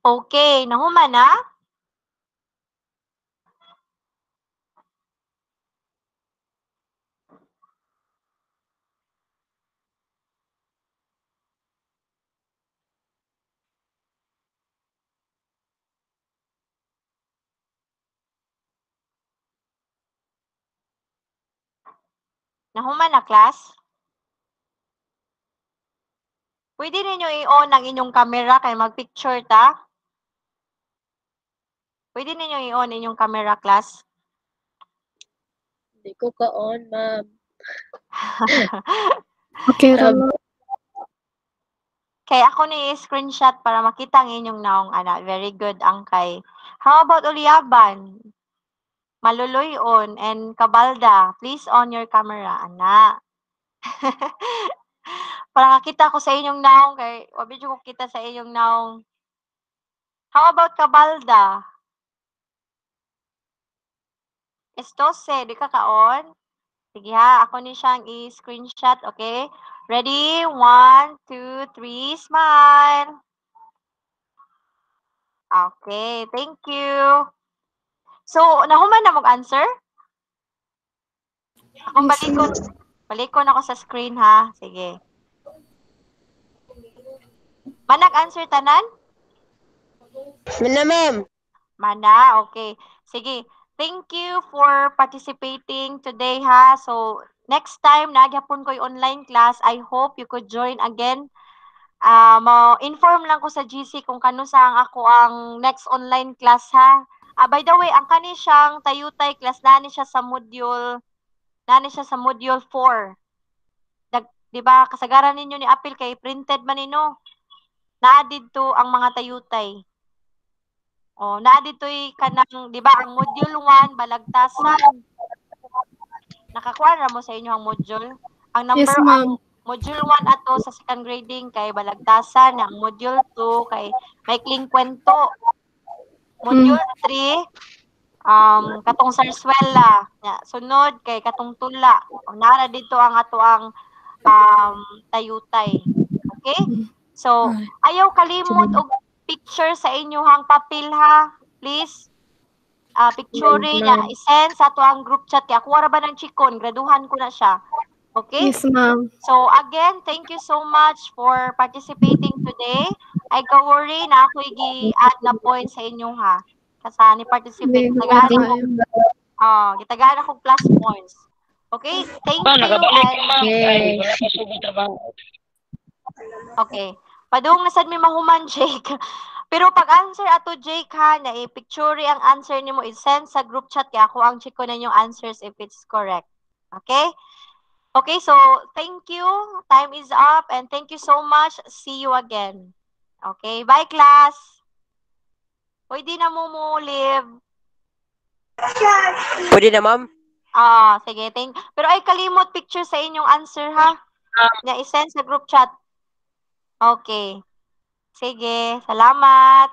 Okay, nahuman na? Nahuman na, class? Pwede ninyo i-on ang inyong camera kay mag-picture ta? Pwede ninyo i-on inyong camera, class? Hindi ko ka-on, ma'am. Okay, ra, ma'am. Kay ako ni screenshot para makita ang inyong naong ana. Very good ang kay. How about Ulyaban? Maluloy-on and Kabalda, please on your camera, ana. Para makita ko sa inyong naong kay wabi ko kita sa inyong naong. How about Kabalda? Estose, di ka kaon? Sige ha, ako ni siyang i-screenshot, okay? Ready? 1, 2, 3, smile. Okay, thank you. So, nahuman na mag-answer? Akong Yes, balikon. Balikon ako sa screen ha. Sige. Manag-answer tanan? Mana, ma'am. Mana, okay. Sige. Thank you for participating today ha. So, next time nagyapon ko yung online class, I hope you could join again. Inform lang ko sa GC kung kano sang ako ang next online class ha. By the way, ang kani siyang tayutay class nani siya sa module 4. Di ba kasagaran ninyo ni Apil kay printed man nino. Naa didto ang mga tayutay. Naa dito'y kanang, di ba, ang module 1, balagtasan. Nakakuha na mo sa inyo ang module. Ang Yes, number, ma'am. module 1 ato sa second grading kay balagtasan. Ang module 2 kay maikling kwento. Module 3, katong sarswela. Sunod kay katong tula. Nara dito ang ato ang tayutay. Okay? So, ayaw kalimot og picture sa inyong papel ha. Please. Picture niya. I-send sa ato ang group chat. Ako wala ba ng chikon? Graduhan ko na siya. Okay? Yes, ma'am. So, again, thank you so much for participating today. Ay ka-worry na ako i-add na point sa inyo ha. Kasi ni participate. Gitagaan ako plus points. Okay? Thank you. Nakabalik And, ma'am. Yes. Wala pa sugod abang. okay. Padung na sad mi mahuman, Jake. Pero pag-answer ato, Jake, ha, na i-picture ang answer nimo i-send sa group chat kaya ako ang check ko na yung answers if it's correct. Okay? Okay, so thank you. Time is up and thank you so much. See you again. Okay, bye class. Pwede na mo leave. Pwede na, ma'am. Sige. Pero ay kalimot picture sa inyong answer, ha? Na i-send sa group chat. Okay. Sige. Salamat.